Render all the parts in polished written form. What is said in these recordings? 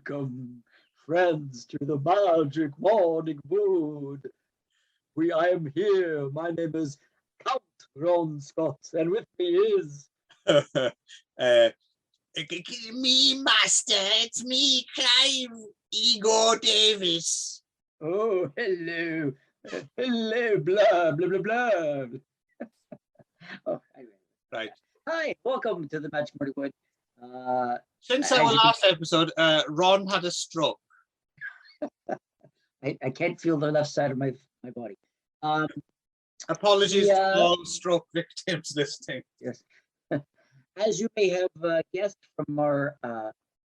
Welcome, friends, to the magic morning mood. I am here. My name is Count Ron Scott, and with me is me, master. It's me, Clive Igor Davis. oh, hello, hello, blah blah blah blah. Oh, Right. Hi, welcome to the Magic Morning Wood. Since as our you last episode, Ron had a stroke. I can't feel the left side of my body. Apologies to all stroke victims listening. Yes. As you may have guessed from our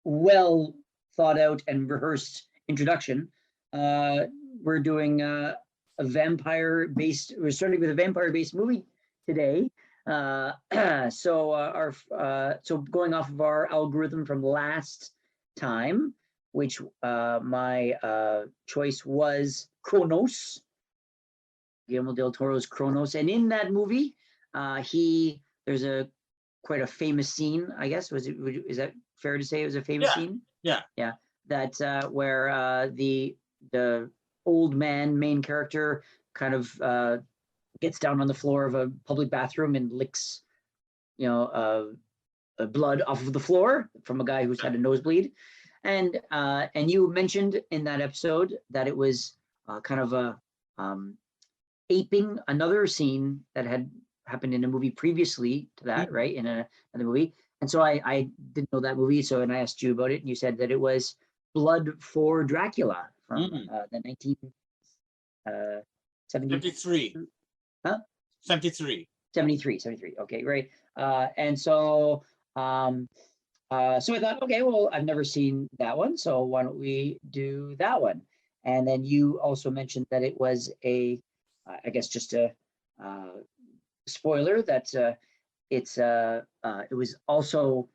well thought out and rehearsed introduction, we're doing we're starting with a vampire-based movie today. So going off of our algorithm from last time, which my choice was Kronos, Guillermo del Toro's Kronos, and in that movie, there's quite a famous scene, I guess. Is that fair to say it was a famous scene? Yeah. That where the old man main character kind of gets down on the floor of a public bathroom and licks, blood off of the floor from a guy who's had a nosebleed, and you mentioned in that episode that it was kind of a aping another scene that had happened in a movie previously to that, right? In another movie. And so I didn't know that movie. And I asked you about it, and you said that it was Blood for Dracula from the 73. Huh? 73. 73. Okay, great. So I thought, okay, well, I've never seen that one, so why don't we do that one? And then you also mentioned that it was I guess just a spoiler that it was also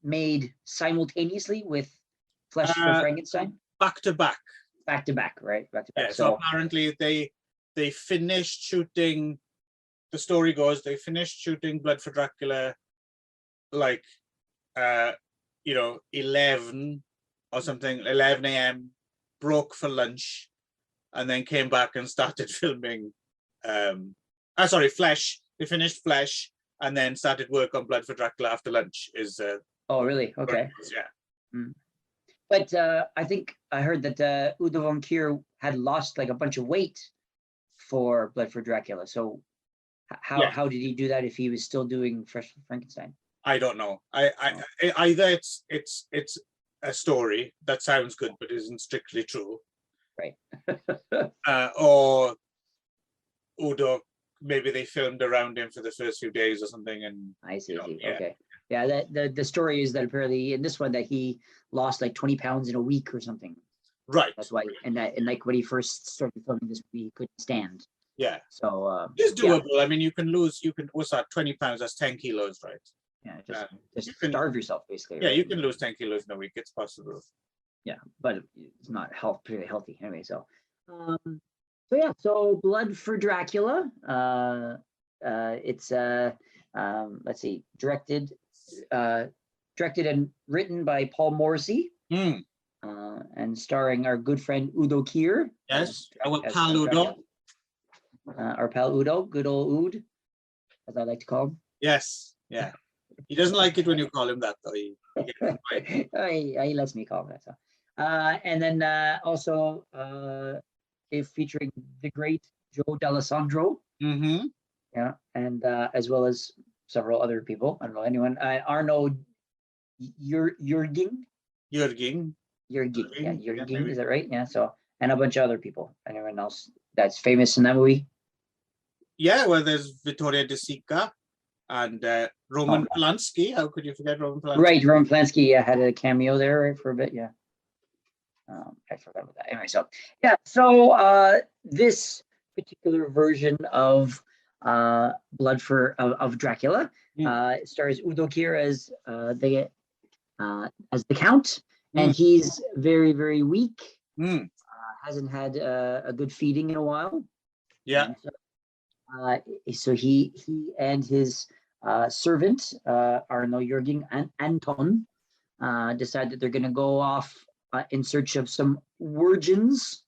made simultaneously with Flesh for Frankenstein. Back to back, right? Back to back. Yeah, so apparently they finished shooting. The story goes they finished shooting Blood for Dracula, like 11 or something, 11 a.m. broke for lunch, and then came back and started filming. Flesh. They finished Flesh and then started work on Blood for Dracula after lunch. Oh, really? Okay. Yeah. But I think I heard that Udo von Kier had lost like a bunch of weight for Blood for Dracula. So how did he do that if he was still doing Fresh Frankenstein? I don't know. Either it's a story that sounds good but isn't strictly true, right? Or Udo, maybe they filmed around him for the first few days or something. And I see. Yeah. Okay. Yeah, the story is that apparently in this one that he lost like 20 pounds in a week or something. Right. That's why, and like when he first started filming this movie, he couldn't stand. Yeah. So it's doable. Yeah. I mean, what's that? 20 pounds, that's 10 kilos, right? Yeah, just starve yourself basically. Yeah, right? you can lose 10 kilos in a week. It's possible. Yeah, but it's not particularly healthy anyway. So so Blood for Dracula. It's let's see, directed and written by Paul Morrissey, and starring our good friend Udo Kier. Yes, our pal Udo. Our pal Udo, good old Ood, as I like to call him. Yes, yeah. He doesn't like it when you call him that, though. He lets me call him that. So. And then also featuring the great Joe D'Alessandro. Mm-hmm. Yeah, and as well as several other people. I don't know anyone. Arno Jürgen. Yeah, Jürgen. Is that right? Yeah. So, and a bunch of other people. Anyone else that's famous in that movie? Yeah, well, there's Vittoria De Sica and Roman Polanski. How could you forget Roman Polanski? Right, Roman Polanski had a cameo there, right, for a bit. Yeah. I forgot about that. Anyway, so this particular version of Blood of Dracula stars Udo Kier as the Count, and he's very, very weak. Hasn't had a good feeding in a while. Yeah. So he and his servant Arno Jürgen and Anton decide that they're going to go off in search of some virgins.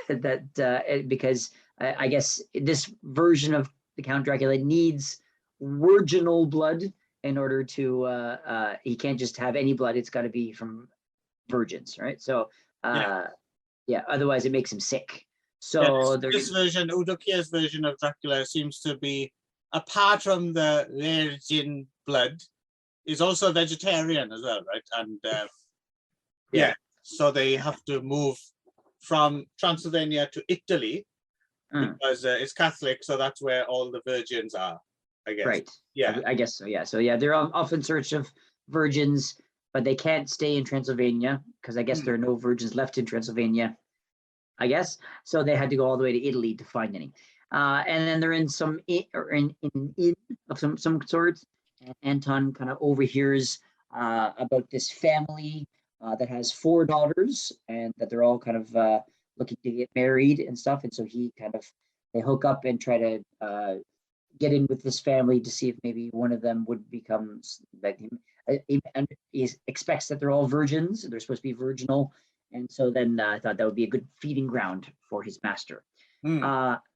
Because I guess this version of the Count Dracula needs virginal blood in order to he can't just have any blood. It's got to be from virgins, right? So otherwise it makes him sick. So this version, Udokia's version of Dracula, seems to be, apart from the virgin blood, is also vegetarian as well, right? And so they have to move from Transylvania to Italy because it's Catholic, so that's where all the virgins are, I guess. Right. Yeah. I guess so. Yeah. So yeah, they're off in search of virgins, but they can't stay in Transylvania because I guess there are no virgins left in Transylvania, I guess. So they had to go all the way to Italy to find any. And then they're in some inn of some sort. And Anton kind of overhears about this family that has 4 daughters and that they're all kind of looking to get married and stuff. And so they hook up and try to get in with this family to see if maybe one of them would become like him. And he expects that they're all virgins. They're supposed to be virginal. And so then I thought that would be a good feeding ground for his master.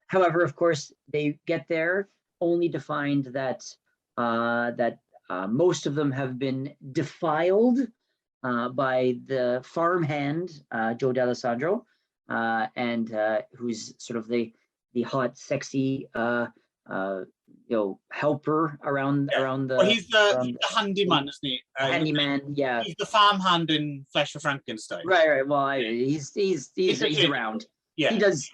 However, of course, they get there only to find that most of them have been defiled by the farmhand, Joe D'Alessandro, and who's sort of the hot, sexy, helper around the. Well, he's the handyman, isn't he? Handyman, yeah. He's the farmhand in Flesh for Frankenstein. Right. Well, he's around. Yeah. He does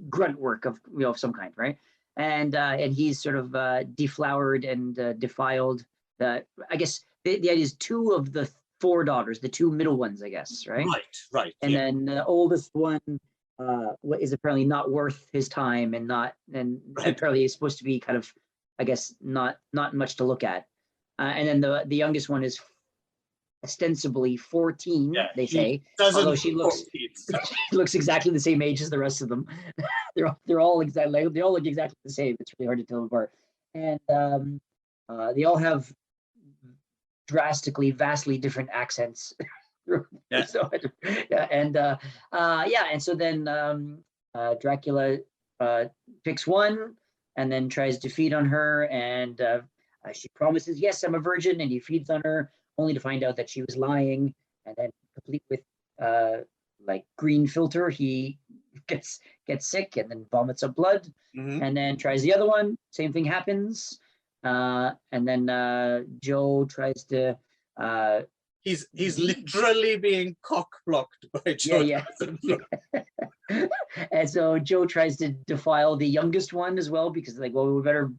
grunt work of some kind, right? And he's sort of deflowered and defiled. I guess the idea is 2 of the 4 daughters, the 2 middle ones, I guess, right? Right. And then the oldest one is apparently not worth his time and apparently is supposed to be kind of, I guess, not much to look at. And then the youngest one is ostensibly 14, they say, although she looks exactly the same age as the rest of them. they're all exactly, they all look exactly the same. It's really hard to tell apart. And they all have vastly different accents. And so then Dracula picks one and then tries to feed on her, and she promises, yes, I'm a virgin, and he feeds on her only to find out that she was lying. And then, complete with like green filter, he gets sick and then vomits up blood. And then tries the other one, same thing happens. And then Joe tries to he's literally being cock blocked by Joe. Yeah. And so Joe tries to defile the youngest one as well, because like, well, we better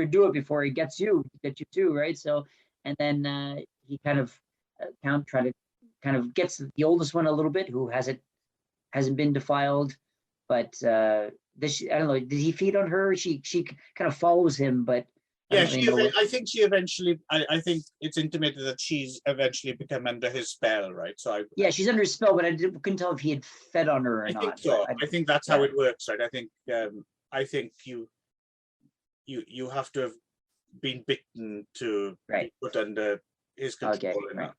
do it before he gets you too, right? So, and then he kind of gets the oldest one a little bit, who hasn't been defiled, but I don't know, did he feed on her? She kind of follows him, but yeah, I think it's intimated that she's eventually become under his spell, right? So she's under his spell, but I couldn't tell if he had fed on her or not. Think so. I think that's how it works, right? I think you have to have been bitten to be put under his control. Okay, right.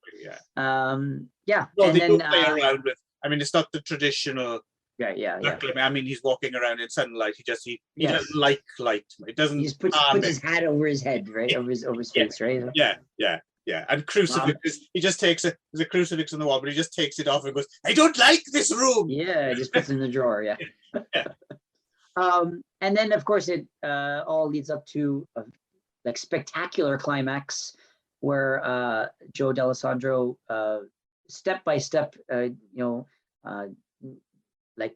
Well, they don't play around with. I mean, it's not the traditional. Yeah. I mean, he's walking around in sunlight. He doesn't like light. It doesn't. He just puts his hat over his head, right? Over his face, right? Yeah. And crucifix. He just takes there's a crucifix on the wall, but he just takes it off and goes, "I don't like this room." Yeah, just puts it in the drawer. Yeah. And then, of course, it all leads up to a spectacular climax where Joe D'Alessandro, step by step,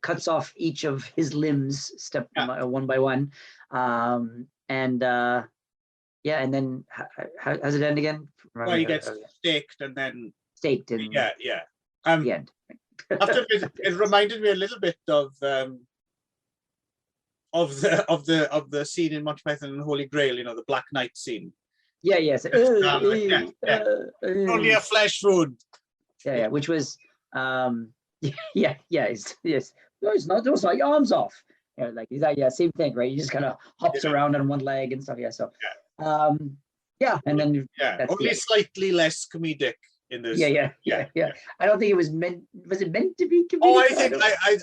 cuts off each of his limbs one by one, and then how does it end again? Well, he gets staked and then staked, and the end. It reminded me a little bit of the scene in Monty Python and the Holy Grail, the Black Knight scene. Yes. Only a flesh wound. Yeah, which was yes. Those not your arms off. Same thing, right? He just kind of hops around on one leg and stuff. Yeah. So Yeah, and then only slightly less comedic in this. Yeah. I don't think it was meant. Was it meant to be comedic? Oh,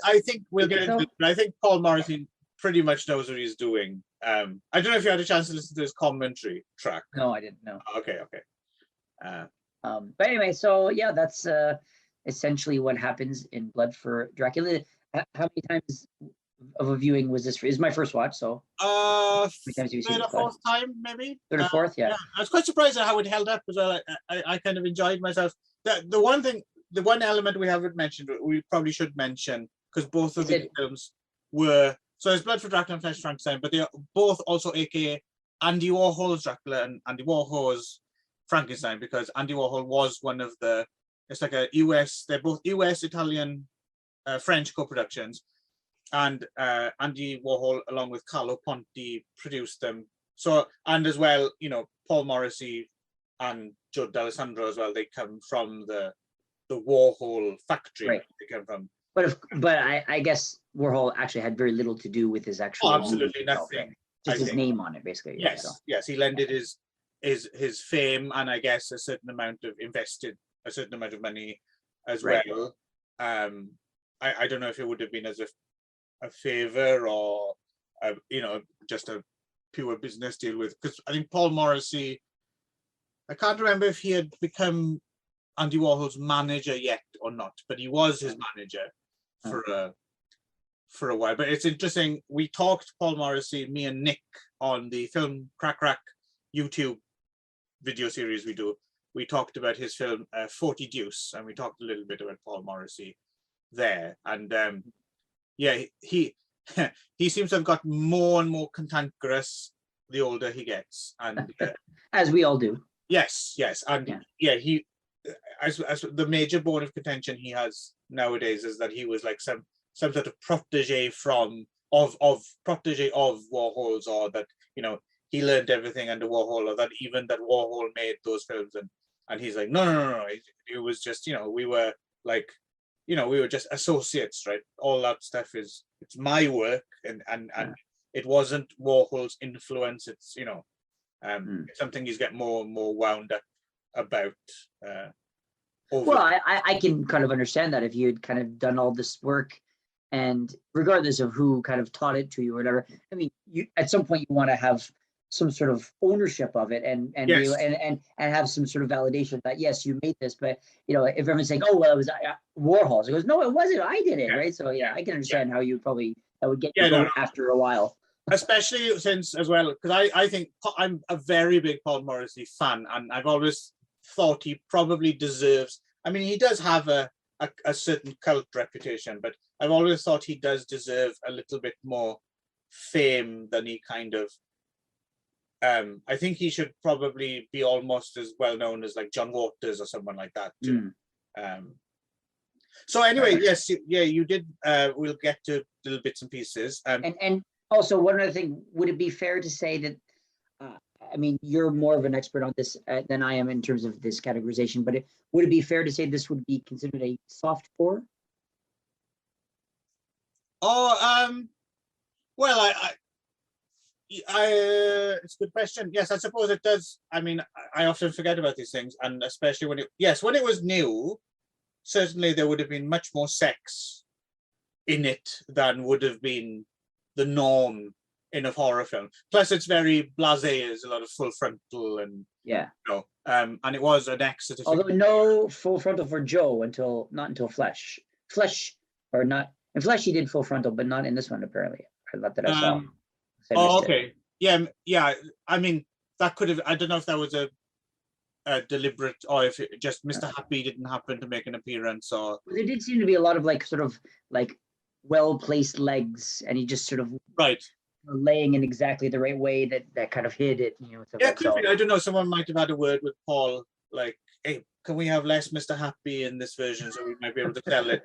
I think we'll get into it. But I think Paul Morrissey pretty much knows what he's doing. I don't know if you had a chance to listen to his commentary track. No, I didn't know. Okay. But anyway, so yeah, that's essentially what happens in Blood for Dracula. How many times of a viewing was this? This is my first watch, so how many times have you seen third or fourth time, maybe. Third or fourth, yeah. I was quite surprised at how it held up as well. I kind of enjoyed myself. The one element we haven't mentioned, we probably should mention, because both of these films were, so it's Blood for Dracula and Flesh Frankenstein, but they are both also AKA Andy Warhol's Dracula and Andy Warhol's Frankenstein, because Andy Warhol was one of the, it's like a US, they're both US, Italian, French co-productions, and Andy Warhol along with Carlo Ponti produced them. So, and as well, Paul Morrissey and Joe D'Alessandro as well, they come from the Warhol factory. Right. They come from. But I guess Warhol actually had very little to do with his actual. Oh, absolutely nothing. Just his name on it, basically. Yes, yes, he lended his fame, and I guess a certain amount of money as well. I don't know if it would have been as a favor or just a pure business deal with, because I think Paul Morrissey, I can't remember if he had become Andy Warhol's manager yet or not, but he was his manager for a while. But it's interesting, we talked, Paul Morrissey, me and Nick, on the Film Crack YouTube video series we do. We talked about his film 40 Deuce, and we talked a little bit about Paul Morrissey there. And he seems to have got more and more cantankerous the older he gets, and as we all do. Yes, and he, as the major bone of contention he has nowadays is that he was like some sort of protege of Warhol's, or that he learned everything under Warhol, or that even that Warhol made those films, and he's like no, it was just we were like we were just associates, right? All that stuff it's my work, and it wasn't Warhol's influence. It's it's something he's getting more and more wound up about. Well, I can kind of understand that if you had kind of done all this work, and regardless of who kind of taught it to you or whatever, I mean, you at some point you want to have some sort of ownership of it, and yes. and have some sort of validation that yes, you made this. But if everyone's saying, oh well, it was Warhol's, it goes, no, it wasn't. I did it, right? So I can understand how you probably that would get you going after a while. Especially since as well, because I think I'm a very big Paul Morrissey fan, and I've always thought he probably deserves. I mean, he does have a certain cult reputation, but I've always thought he does deserve a little bit more fame than he kind of. I think he should probably be almost as well known as like John Waters or someone like that too. So anyway, yes, you did. We'll get to little bits and pieces. And also one other thing, would it be fair to say that? I mean, you're more of an expert on this than I am in terms of this categorization, but would it be fair to say this would be considered a soft core? Oh, well, it's a good question. Yes, I suppose it does. I mean, I often forget about these things, and especially when it was new, certainly there would have been much more sex in it than would have been the norm in a horror film. Plus, it's very blasé. There's a lot of full frontal and and it was an exit. Although no full frontal for Joe not until Flesh, or not in Flesh he did full frontal, but not in this one apparently. I saw. Oh, okay. Yeah. I mean, that could have. I don't know if that was a deliberate, or if it just Mr. Happy didn't happen to make an appearance, or there did seem to be a lot of sort of well-placed legs, and he just sort of laying in exactly the right way that kind of hid it. Could be. I don't know. Someone might have had a word with Paul, like, "Hey, can we have less Mr. Happy in this version so we might be able to tell it?"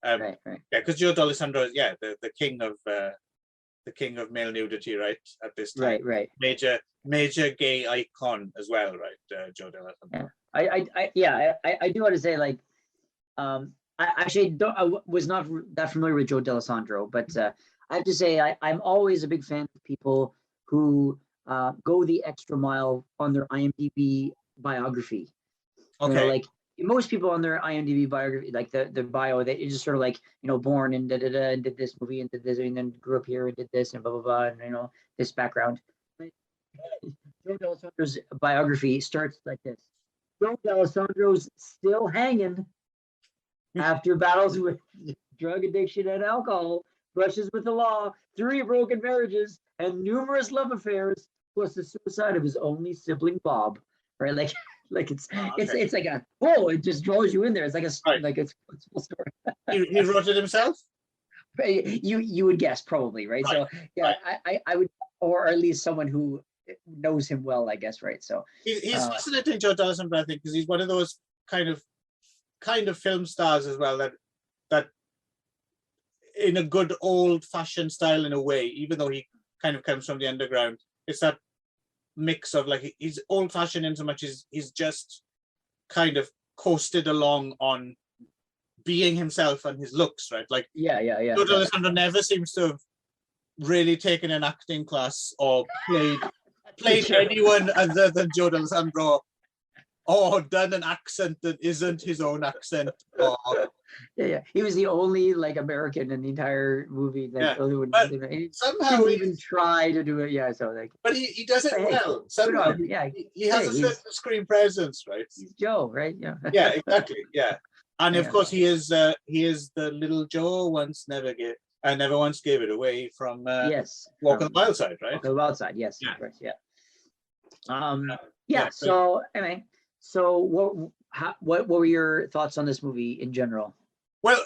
Right. Yeah, because Joe D'Alessandro is the king of male nudity, right? At this time, right. Major gay icon as well, right? Joe D'Alessandro. Yeah. I do want to say I actually I was not that familiar with Joe D'Alessandro, but I have to say I'm always a big fan of people who go the extra mile on their IMDb biography. Okay. Like most people on their IMDb biography, like the bio, they just sort of like, born and and did this movie and did this and then grew up here and did this and blah blah blah and this background. Joe D'Alessandro's biography starts like this: Joe D'Alessandro's still hanging after battles with drug addiction and alcohol, brushes with the law, 3 broken marriages, and numerous love affairs, plus the suicide of his only sibling Bob. Right, like it's like it just draws you in there. It's like a full story. He wrote it himself. You would guess probably, right? So yeah, I would, or at least someone who knows him well, I guess, right? So he's fascinating, Joe D'Alessandro, I think, because he's one of those kind of film stars as well that in a good old-fashioned style in a way, even though he kind of comes from the underground, it's that mix of like he's old-fashioned in so much as he's just kind of coasted along on being himself and his looks, right? Like Joe D'Alessandro never seems to have really taken an acting class or played anyone other than Joe D'Alessandro, or done an accent that isn't his own accent. Or... He was the only like American in the entire movie that somehow didn't even try to do it. Yeah, so like, but he does it well. Somehow, he has a certain screen presence, right? He's Joe, right? Yeah. Yeah, exactly. Yeah, and of course he is the little Joe never once gave it away from Walk on the Wild Side, right? Walk on the Wild Side, yes. Yeah. Right, yeah. So anyway, so what were your thoughts on this movie in general? Well,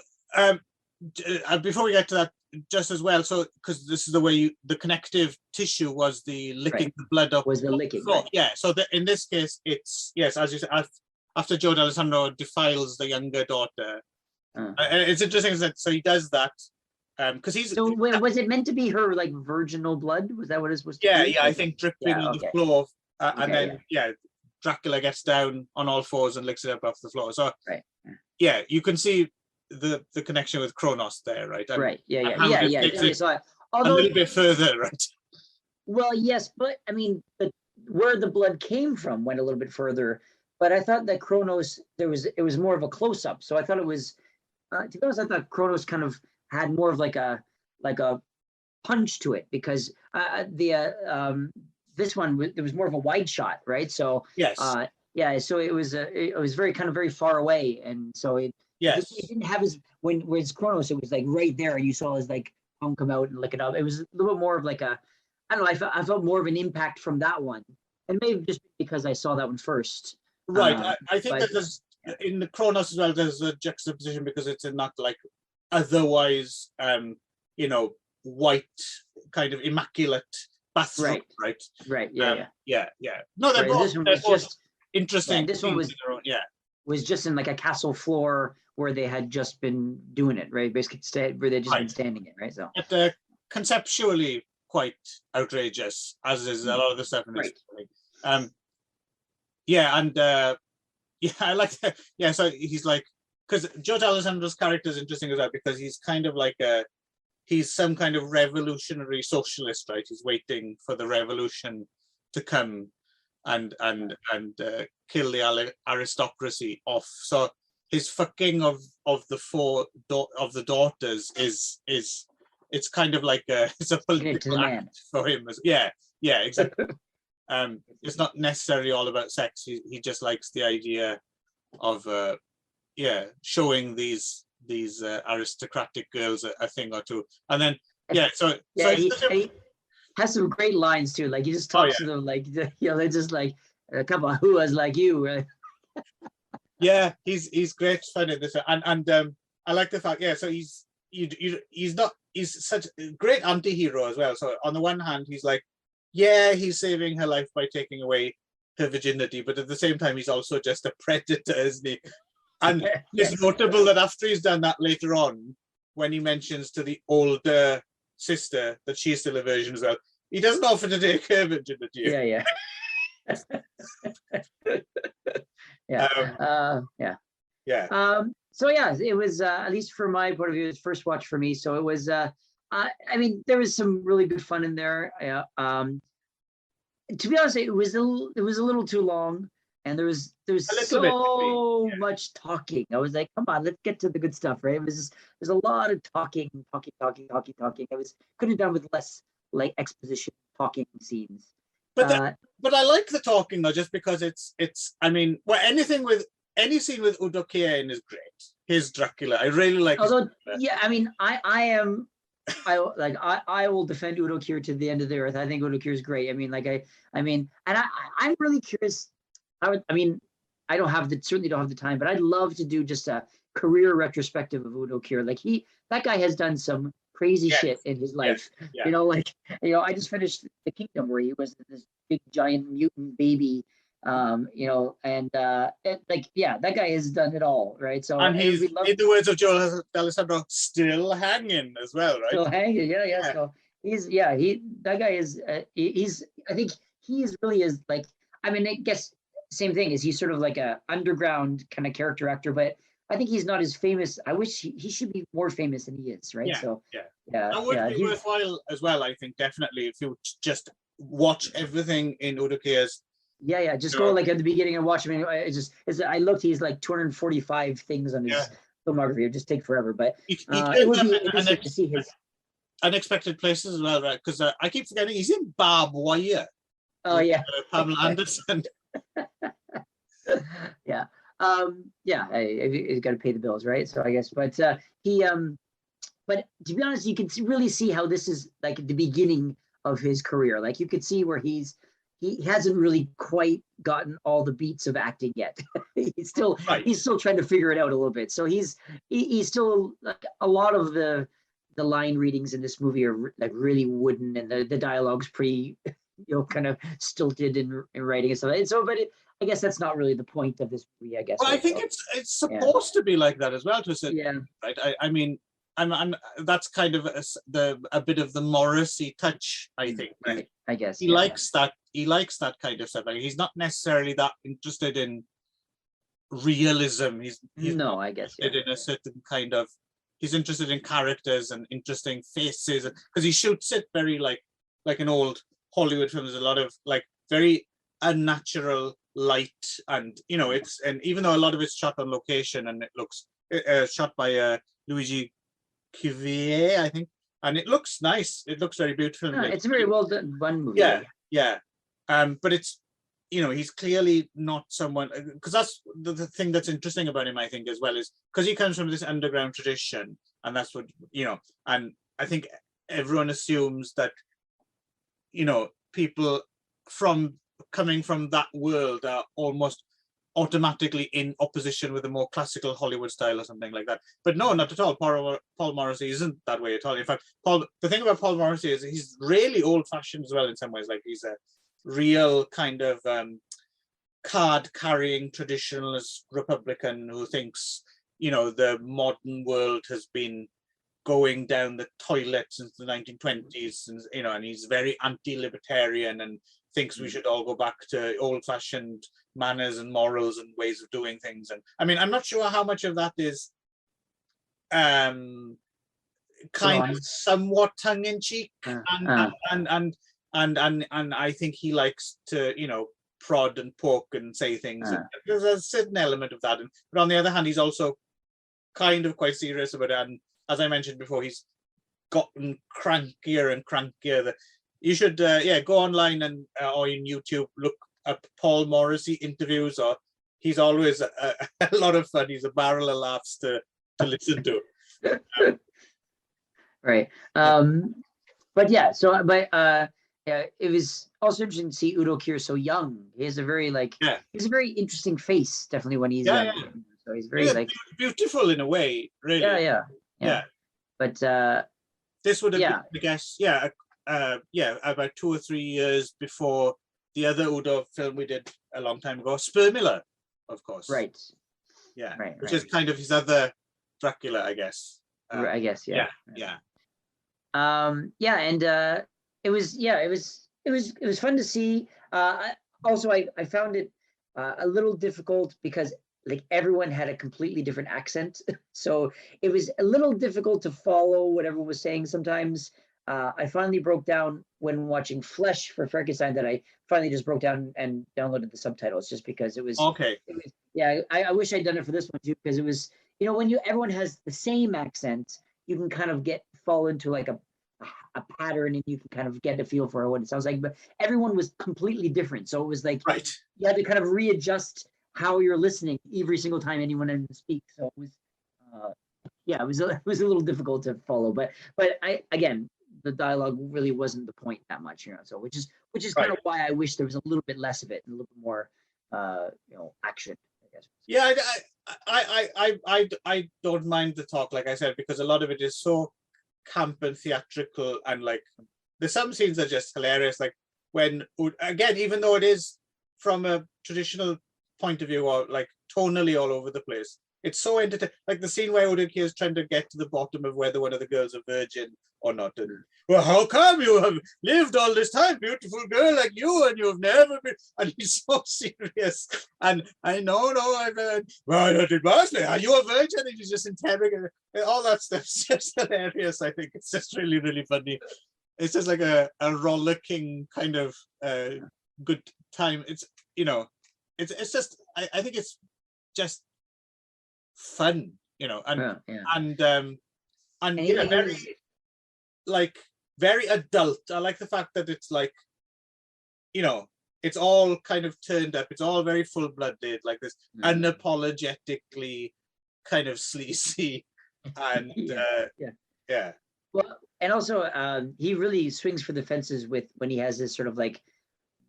before we get to that, just as well, so because this is the way the connective tissue was the licking the blood up. Was the licking? Right. Yeah. So in this case, it's as you said, after Joe D'Alessandro defiles the younger daughter. It's interesting that so he does that because he's. So was it meant to be her like virginal blood? Was that what it was? Yeah, I think dripping on the floor, and then Dracula gets down on all fours and licks it up off the floor. So you can see the connection with Kronos there, right? And, right. Yeah. So a little bit further, right? Well, yes, but I mean, where the blood came from went a little bit further. But I thought that Kronos, it was more of a close up. So I thought it was, to be honest, I thought Kronos kind of had more of like a punch to it because this one, there was more of a wide shot, right? So yes, so it was very far away, and so it didn't have whereas Kronos, it was like right there, and you saw his like tongue come out and lick it up. It was a little bit more of like I don't know. I felt more of an impact from that one, and maybe just because I saw that one first. Right. I think that there's in the Kronos as well. There's a juxtaposition because it's in that like otherwise, white kind of immaculate bathroom, right? Right. Yeah. No, they're both just interesting. This one was just in like a castle floor where they had just been doing it, right? Basically, where they'd just been standing it, right? So, but conceptually quite outrageous, as is a lot of the stuff in this movie. I like that. Yeah, so he's like, because Joe D'Alessandro's character is interesting as well because he's kind of like he's some kind of revolutionary socialist, right? He's waiting for the revolution to come and kill the aristocracy off. So his fucking of the four of the daughters is it's kind of like it's a political act for him. Yeah, exactly. It's not necessarily all about sex. He just likes the idea of showing these aristocratic girls a thing or two, and then he has some great lines too. Like he just talks to them like they're just like come on, who was like you, right? Yeah, he's great fun at this, and I like the fact so he's such a great anti-hero as well. So on the one hand, he's like, he's saving her life by taking away her virginity, but at the same time, he's also just a predator, isn't he? And it's notable that after he's done that later on, when he mentions to the older sister that she's still a virgin as well, he doesn't offer to take her virginity. Yeah. So it was at least from my point of view, it was first watch for me. So it was I mean, there was some really good fun in there. to be honest, it was a little too long, and there was A little bit, so yeah. much talking. I was like, come on, let's get to the good stuff, right? There's a lot of talking. I could have done with less like exposition talking scenes. But but I like the talking though, just because it's. I mean, well, any scene with Udo Kier is great. His Dracula, I really like. Although, yeah, I mean, I will defend Udo Kier to the end of the earth. I think Udo Kier is great. I mean, and I'm really curious. I mean, I don't have certainly don't have the time, but I'd love to do just a career retrospective of Udo Kier. Like that guy has done some crazy shit in his life. Yeah. You know, I just finished The Kingdom where he was this big giant mutant baby. You know, and that guy has done it all, right? So and he's, in the words of Joel D'Alessandro, still hanging as well, right? Still hanging, yeah. So that guy is I think he is really is like, I mean, I guess same thing is he's sort of like a underground kind of character actor, but I think he's not as famous. I wish he should be more famous than he is, right? Yeah, yeah. That would be worthwhile as well, I think, definitely, if you just watch everything in Udo Kier's. Yeah. Just go like at the beginning and watch him. I looked, he's like 245 things on his filmography. It would just take forever, but it would be interesting to see his unexpected places as well, right? Because I keep forgetting he's in Barbed Wire. Oh yeah, Pamela Anderson. Yeah. He's got to pay the bills, right? So I guess, but but to be honest, you can really see how this is like the beginning of his career. Like you could see where he hasn't really quite gotten all the beats of acting yet. he's still trying to figure it out a little bit. So he's still like a lot of the line readings in this movie are like really wooden, and the dialogue's pretty, kind of stilted in writing and stuff. And so, but I guess that's not really the point of this movie, I guess. Well, I think it's supposed to be like that as well, to a certain extent, right? I mean, I'm that's kind of a bit of the Morrissey touch, I think. Right. I guess he likes that. He likes that kind of stuff. Like he's not necessarily that interested in realism. He's no, I guess in a certain kind of. He's interested in characters and interesting faces, because he shoots it very like an old Hollywood film. There's a lot of like very unnatural light, and and even though a lot of it's shot on location and it looks shot by Luigi Cuvier, I think, and it looks nice. It looks very beautiful. No, it's a very well done movie. Yeah. But it's he's clearly not someone, because that's the thing that's interesting about him, I think, as well, is because he comes from this underground tradition, and that's what and I think everyone assumes that people coming from that world are almost automatically in opposition with a more classical Hollywood style or something like that. But no, not at all. Paul Morrissey isn't that way at all. In fact, the thing about Paul Morrissey is he's really old-fashioned as well in some ways. Like he's a real kind of card-carrying traditionalist Republican who thinks, the modern world has been going down the toilet since the 1920s, and he's very anti-libertarian and thinks we should all go back to old-fashioned manners and morals and ways of doing things. And I mean, I'm not sure how much of that is kind of somewhat tongue-in-cheek, and I think he likes to prod and poke and say things. And there's a certain element of that, but on the other hand, he's also kind of quite serious about it. And as I mentioned before, he's gotten crankier and crankier. You should go online and or in YouTube look up Paul Morrissey interviews, or he's always a lot of fun. He's a barrel of laughs to listen to. Right. But it was also interesting to see Udo Kier so young. He has a very he's a very interesting face, definitely, when he's young. Yeah. So he's very beautiful in a way, really. Yeah. But this would have been, I guess, about 2 or 3 years before the other Udo film we did a long time ago, Spermula, of course. Right. Yeah. Which is kind of his other Dracula, I guess. I guess, yeah. Yeah. And it was fun to see. Also, I found it a little difficult because everyone had a completely different accent, so it was a little difficult to follow what everyone was saying sometimes. I finally broke down when watching Flesh for Frankenstein that I finally just broke down and downloaded the subtitles just because it was, Okay. yeah, I wish I'd done it for this one too, because it was, when everyone has the same accent, you can kind of fall into like a pattern and you can kind of get a feel for what it sounds like, but everyone was completely different. So it was like, Right. you had to kind of readjust how you're listening every single time anyone speaks. So it was, yeah, it was a little difficult to follow, but again, the dialogue really wasn't the point that much, so which is kind of why I wish there was a little bit less of it and a little bit more, action, I guess. Yeah, I don't mind the talk, like I said, because a lot of it is so camp and theatrical, and like there's some scenes that are just hilarious, like when, again, even though it is from a traditional point of view or like tonally all over the place, it's so entertaining. Like the scene where Udaki is trying to get to the bottom of whether one of the girls are virgin or not. And, well, how come you have lived all this time, beautiful girl like you, and you've never been? And he's so serious. And I know, I've well, it must be. Are you a virgin? And he's just interrogating all that stuff's just hilarious. I think it's just really, really funny. It's just like a rollicking kind of good time. It's it's just I think it's just fun, and very like very adult. I like the fact that it's like, it's all kind of turned up. It's all very full-blooded, like this unapologetically kind of sleazy, and yeah. Well, and also he really swings for the fences when he has this sort of like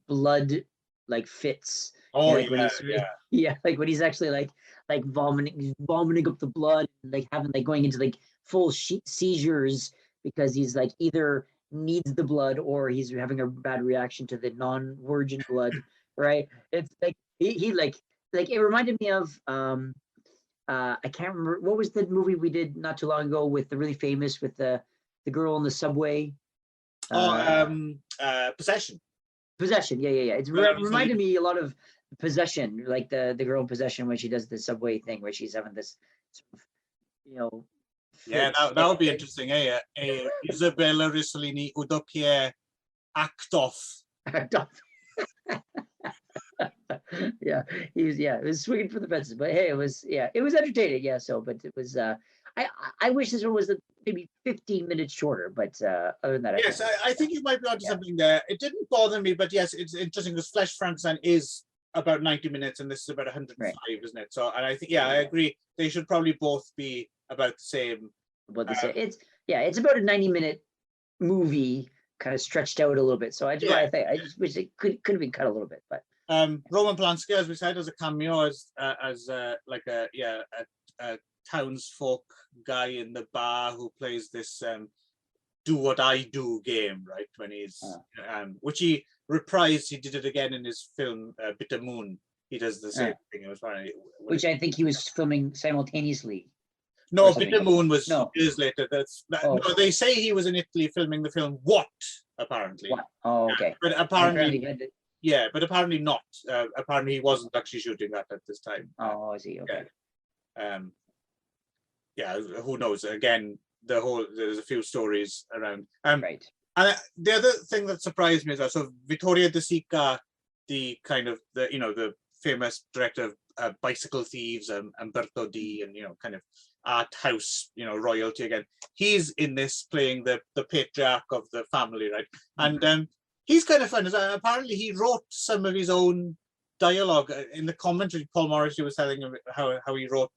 blood like fits. Oh, like like when he's actually like vomiting up the blood, and like having like going into like full seizures because he's like either needs the blood or he's having a bad reaction to the non-virgin blood, right? It's like he like it reminded me of I can't remember what was the movie we did not too long ago with the really famous with the girl in the subway. Possession. Possession, yeah. It reminded me a lot of Possession, like the girl in Possession when she does the subway thing where she's having this sort of, yeah, that would be interesting. Isabella Rossellini Udokie act off. Yeah, it was swinging for the fences, but hey, it was entertaining. Yeah, but it was I wish this one was maybe 15 minutes shorter, but other than that, yes, I think you might be onto something there. It didn't bother me, but yes, it's interesting because Flesh Frankenstein is about 90 minutes and this is about 105, isn't it? So, and I think, I agree. They should probably both be about the same. It's about a 90-minute like kind of stretched out a little bit. So I just wish it could have been cut a little bit, but. Roman Polanski, as we said, as a cameo, as like a townsfolk guy in the bar who plays this do what I do game, right? When he's which he reprised. He did it again in his film Bitter Moon. He does the same thing. It was funny. Which I think he was filming simultaneously. No, Bitter Moon was years later. No, they say he was in Italy filming the film What, apparently. What? Oh, okay. But apparently yeah, but apparently not. Apparently he wasn't actually shooting that at this time. Oh, I see. Okay. Yeah, who knows? Again, there's a few stories around. Right. And the other thing that surprised me is that so Vittorio De Sica, the kind of the famous director of Bicycle Thieves and Umberto D, and kind of art house royalty again. He's in this playing the patriarch of the family, right? And he's kind of fun. Apparently, he wrote some of his own dialogue in the commentary. Paul Morrissey was telling him how he wrote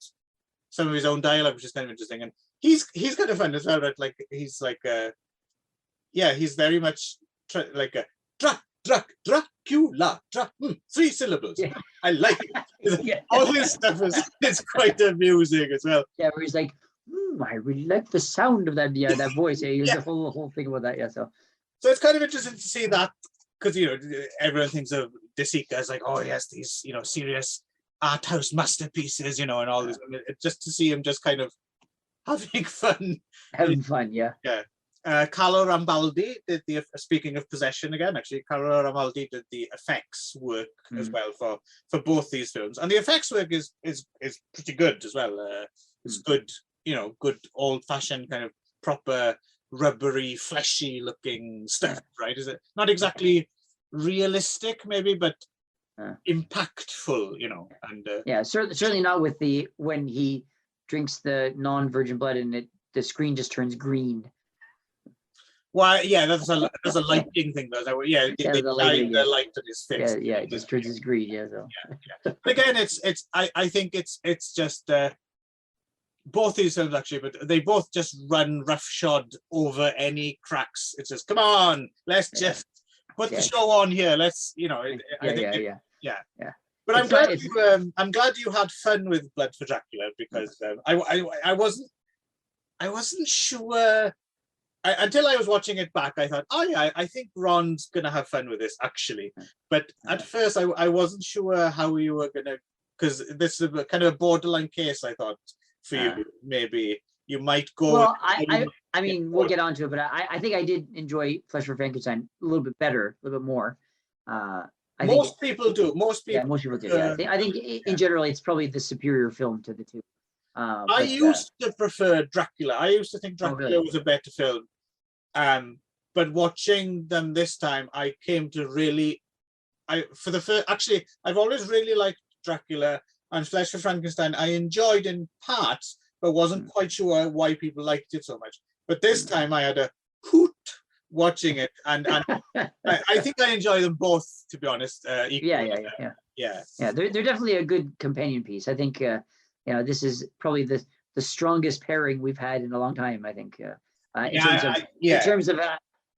some of his own dialogue, which is kind of interesting. And he's kind of fun as well, right? Like he's like he's very much like a Dracula, 3 syllables. Yeah. I like it. All his stuff is quite amusing as well. Yeah, where he's like, I really like the sound of that. Yeah, that voice. Yeah, the whole thing about that. Yeah, so it's kind of interesting to see that because everyone thinks of De Sica as like, oh yes, these serious art house masterpieces, and all this. Just to see him just kind of having fun. Yeah. Carlo Rambaldi did speaking of Possession again, actually, Carlo Rambaldi did the effects work as well for both these films. And the effects work is pretty good as well. It's good, good old-fashioned kind of proper rubbery, fleshy looking stuff, right? Is it not exactly realistic, maybe, but impactful, you know? And yeah, certainly not with when he drinks the non-virgin blood and the screen just turns green. Well, yeah, that's a lighting thing, though. Yeah, they the lighting, the light on his face. Yeah, it just turns his green. Yeah, so. Yeah. But again, I think it's just both these films actually, but they both just run roughshod over any cracks. It's just, come on, let's just put the show on here. Let's, you know, yeah. But I'm glad you had fun with Blood for Dracula, because I wasn't sure. Until I was watching it back, I thought, oh yeah, I think Ron's gonna have fun with this actually. But at first, I wasn't sure how you were gonna, because this is a kind of a borderline case. I thought for you, maybe you might go. Well, I mean, we'll get onto it, but I think I did enjoy Flesh for Frankenstein a little bit better, a little bit more. Most people do. Most people do. Yeah. I think in general, it's probably the superior film to the two. I used to prefer Dracula. I used to think Dracula was a better film. But watching them this time, I came to really, actually, I've always really liked Dracula and Flesh for Frankenstein. I enjoyed in parts, but wasn't quite sure why people liked it so much. But this time I had a hoot watching it, and I think I enjoy them both, to be honest. Equally. Yeah. They're definitely a good companion piece. I think this is probably the strongest pairing we've had in a long time. I think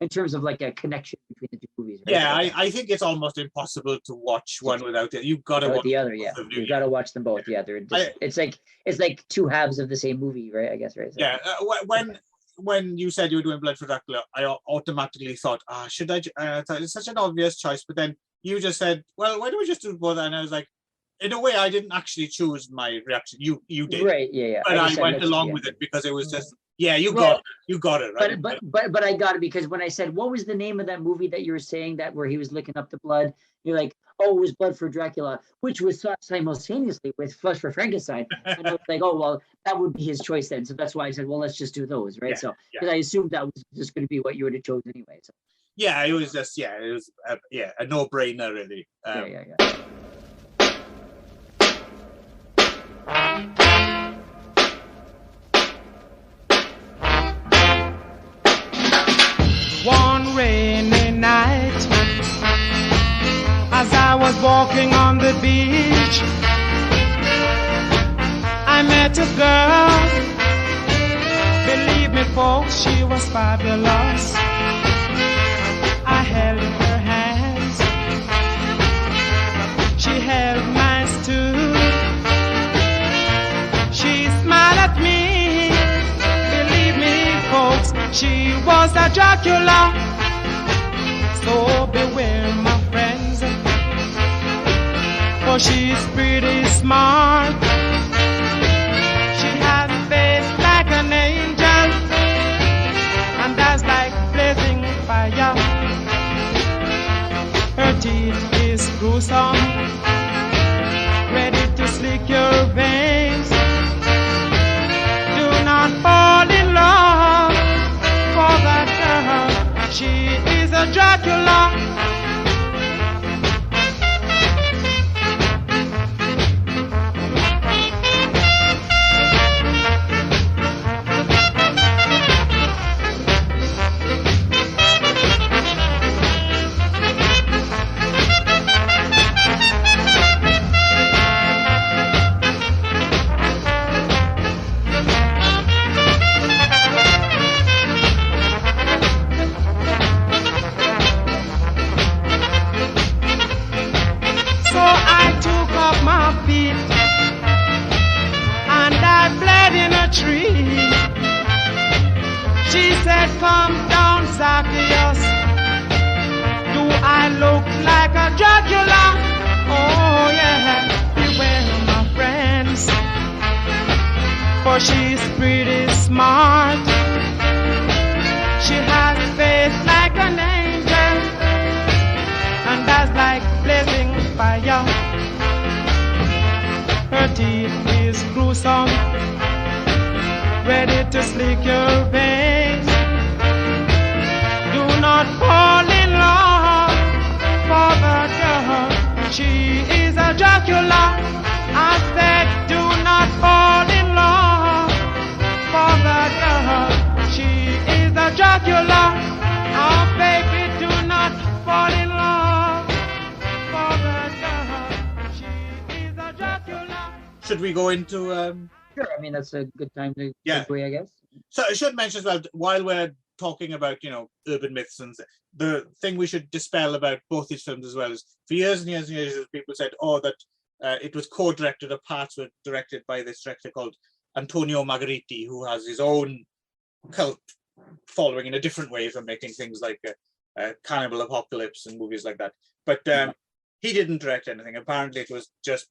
in terms of like a connection between the two movies. Right? Yeah, I think it's almost impossible to watch one without it. You've got to watch the other. Yeah, you've got to watch them both. Yeah, they're just, it's like two halves of the same movie, right? I guess, right? So. Yeah. When you said you were doing Blood for Dracula, I automatically thought, should I? I thought it's such an obvious choice, but then you just said, well, why don't we just do both? And I was like, in a way, I didn't actually choose my reaction. You did, right? Yeah. But I went along with it because it was just, you got it, right? But I got it because when I said, what was the name of that movie that you were saying that where he was licking up the blood? You're like, oh, it was Blood for Dracula, which was simultaneously with Flesh for Frankenstein. And I was like, oh, well, that would be his choice then. So that's why I said, well, let's just do those, right? So because I assumed that was just going to be what you would have chosen anyway. So. Yeah, it was just a no-brainer really. One rainy night, as I was walking on the beach, I met a girl. Believe me, folks, she was fabulous. I held her hands, she held mine too. She smiled at me. Believe me, folks, she was a Dracula. So beware, my friends, for she's pretty smart. She has a face like an angel, and eyes like blazing fire. Her teeth is gruesome, ready to slick your veins. Do not fall in love for that girl. She is a Dracula. Come down, Zacchaeus. Do I look like a Dracula? Oh yeah, beware my friends, for she's pretty smart. She has a face like an angel, and eyes like blazing fire. Her teeth is gruesome, ready to slick your veins. should we go into? Sure. I mean, that's a good time to Yeah. segue, I guess. So I should mention as well, while we're talking about urban myths, and the thing we should dispel about both these films as well is for years and years and years people said, oh, that it was co-directed, or parts were directed by this director called Antonio Margheriti, who has his own cult following in a different way from making things like Cannibal Apocalypse and movies like that. But he didn't direct anything. Apparently it was just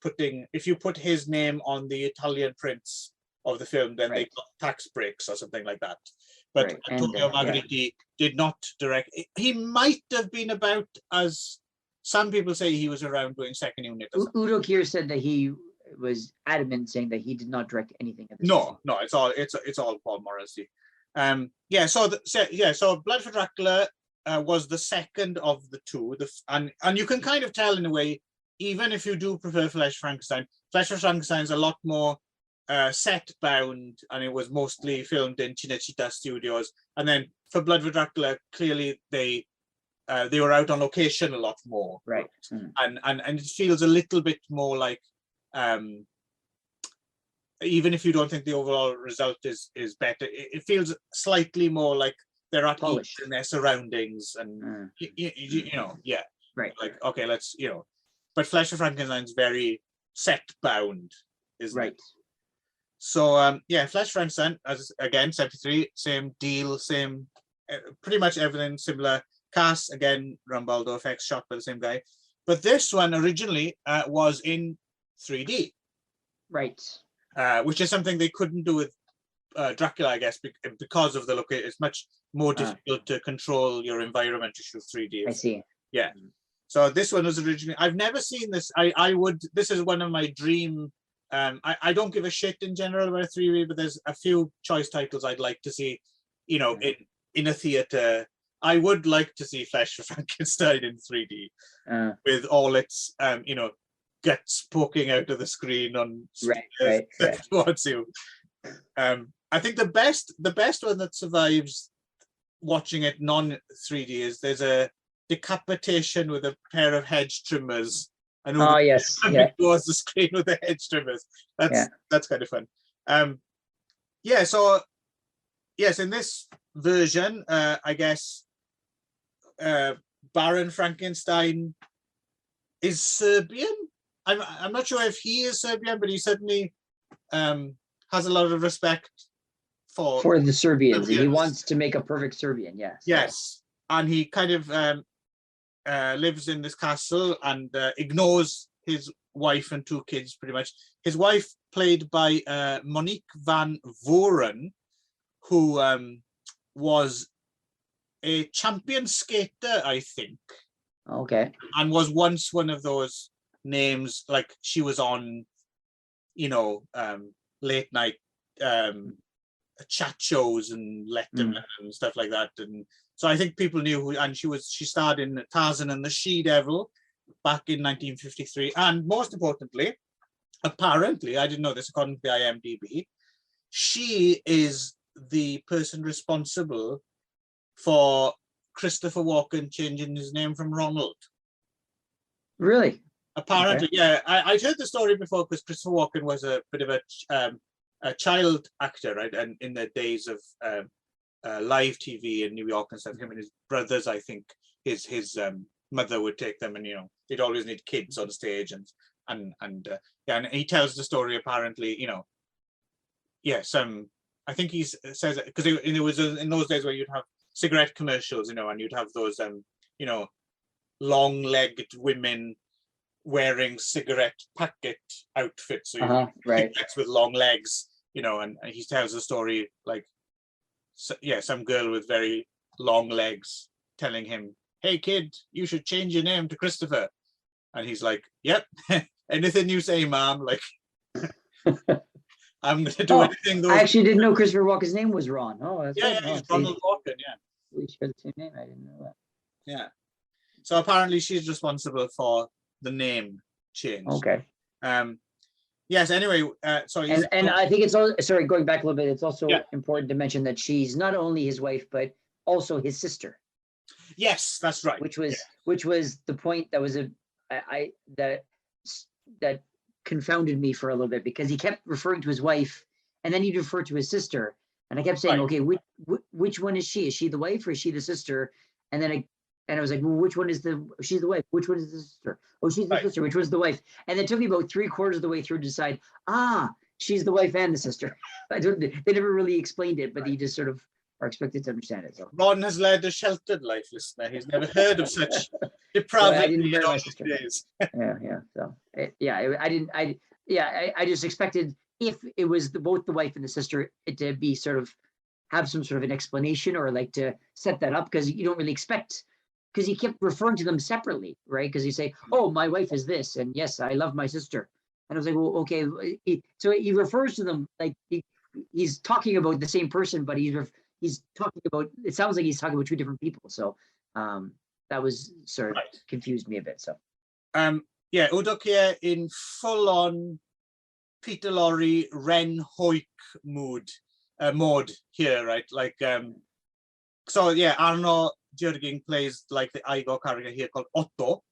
if you put his name on the Italian prints of the film, then they got tax breaks or something like that. But Antonio Margheriti did not direct. He might have been about, as some people say, he was around doing second unit. Udo Kier said that he was adamant, saying that he did not direct anything. At this No, point. no, it's all Paul Morrissey. So Blood for Dracula was the second of the two. And you can kind of tell in a way, even if you do prefer Flesh Frankenstein is a lot more set bound, and it was mostly filmed in Cinecittà Studios. And then for Blood for Dracula, clearly they were out on location a lot more, right? And it feels a little bit more like, even if you don't think the overall result is better, it feels slightly more like they're at ease in their surroundings, and right, like, okay, let's but Flesh of Frankenstein's very set bound, isn't it? So Flesh Frankenstein, as again 73, same deal, same pretty much everything similar cast, again Rambaldo effects shot by the same guy, but this one originally was in 3D, right? Which is something they couldn't do with Dracula, I guess, because of the location. It's much more difficult to control your environment to shoot 3D. I see. Yeah. So this one was originally, I've never seen this. This is one of my dream. I don't give a shit in general about 3D, but there's a few choice titles I'd like to see, in a theater. I would like to see Flesh for Frankenstein in 3D with all its, guts poking out of the screen on towards you. I think the best one that survives watching it non 3D is there's a decapitation with a pair of hedge trimmers. Towards the screen with the hedge trimmers. That's kind of fun. So yes, in this version, I guess Baron Frankenstein is Serbian. I'm not sure if he is Serbian, but he certainly has a lot of respect for the Serbians. He wants to make a perfect Serbian. Yes. Yes, and he kind of lives in this castle and ignores his wife and two kids pretty much. His wife, played by Monique van Voren, who was a champion skater, I think. Okay. And was once one of those names, like she was on, late night chat shows and Letterman and stuff like that. And so I think people knew who, and she starred in Tarzan and the She-Devil back in 1953. And most importantly, apparently, I didn't know this according to the IMDb, she is the person responsible for Christopher Walken changing his name from Ronald. Really? Apparently, yeah. I'd heard the story before because Christopher Walken was a bit of a child actor, right? And in the days of live TV in New York and stuff, him and his brothers, I think his mother would take them, and they'd always need kids on stage, and he tells the story apparently, I think he says, because it was in those days where you'd have cigarette commercials, and you'd have those long-legged women wearing cigarette packet outfits, so cigarettes with long legs, and he tells the story like, some girl with very long legs telling him, "Hey kid, you should change your name to Christopher," and he's like, "Yep, anything you say, mom." Like, I'm gonna do anything. I actually didn't know Christopher Walken's name was Ron. Oh, that's he's Ronald Walken. Yeah, we share the same name. I didn't know that. Yeah. So apparently she's responsible for the name change. Okay. Yes. Anyway, sorry. And I think it's also, sorry, going back a little bit, it's also important to mention that she's not only his wife but also his sister. Yes, that's right. Which was the point that was that confounded me for a little bit because he kept referring to his wife and then he'd refer to his sister. And I kept saying, Right. okay, which one is she? Is she the wife or is she the sister? And then I was like, well, which one is she's the wife? Which one is the sister? Oh, she's the Right. sister. Which one's the wife? And it took me about 3/4 of the way through to decide, she's the wife and the sister. They never really explained it, but you just sort of are expected to understand it. So Ron has led a sheltered life, listener. He's never heard of such well, depravity I didn't in marry all my his sister. days. Yeah. So I just expected if it was both the wife and the sister, it to be sort of have some sort of an explanation or like to set that up because you don't really expect because he kept referring to them separately, right? Because you say, oh, my wife is this, and yes, I love my sister. And I was like, well, okay. So he refers to them like he's talking about the same person, but he's talking about, it sounds like he's talking about two different people. So that was sort of Right. confused me a bit. So Yeah, Udokia in full-on Peter Lorre, Ren Hoik mode here, right? Like, so yeah, Arno Jürgen plays like the Igor character here called Otto.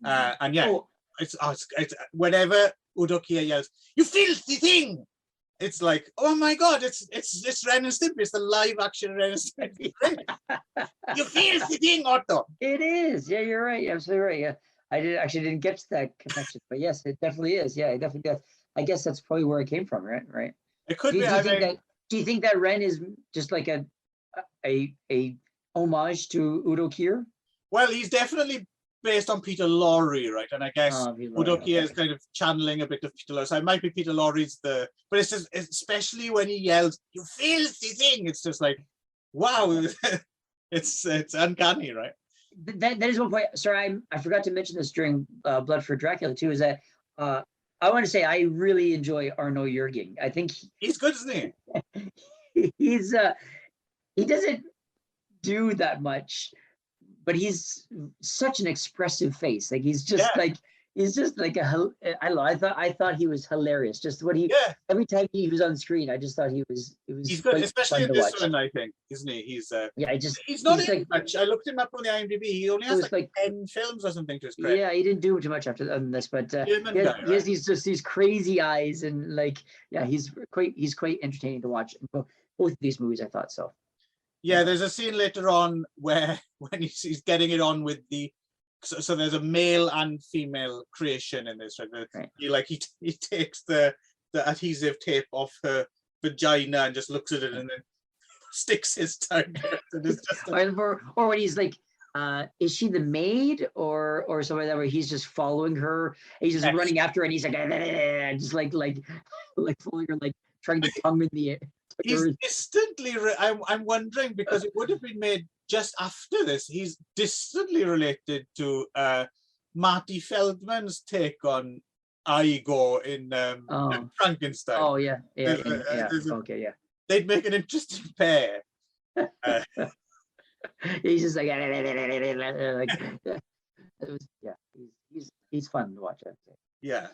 And yeah, it's whenever Udokia yells, "You filthy thing!" It's like, oh my god, it's Ren and Stimpy. It's the live action Ren and Stimpy. You filthy thing, Otto. it is. Yeah, you're right. You're absolutely right. Yeah, I didn't get to that connection, but yes, it definitely is. Yeah, it definitely does. I guess that's probably where it came from, right? Right. It could Do be. do you think that Ren is just like a homage to Udo Kier? Well, he's definitely based on Peter Lorre, right? And I guess Udo Kier is kind of channeling a bit of Peter Lorre. So it might be Peter Lorre's but it's just, especially when he yells, "You filthy thing!" It's just like, wow, it's uncanny, right? That is one point. Sorry, I forgot to mention this during Blood for Dracula too. Is that I want to say I really enjoy Arno Jürgen. I think He's good, isn't he? He doesn't do that much, but he's such an expressive face. Like he's just like I don't know. I thought he was hilarious. Just what every time he was on screen, I just thought it was he's good, especially in this one, I think, isn't he? He's he's not in much. I looked him up on the IMDb. He only has like 10 films or something to his credit. Yeah, he didn't do too much after this, but he has these crazy eyes and like he's quite entertaining to watch. Both of these movies, I thought so. Yeah, there's a scene later on where when he's getting it on with so there's a male and female creation in this, right? He takes the adhesive tape off her vagina and just looks at it and then sticks his tongue. Or when he's like, is she the maid or something like that, where he's just following her, he's just running after her and he's like just like following her, like trying to tongue in the air. He's distantly, I'm wondering, because it would have been made just after this, he's distantly related to Marty Feldman's take on Igor in Frankenstein. Oh, yeah. Okay, yeah. They'd make an interesting pair. He's just like he's fun to watch. Yeah.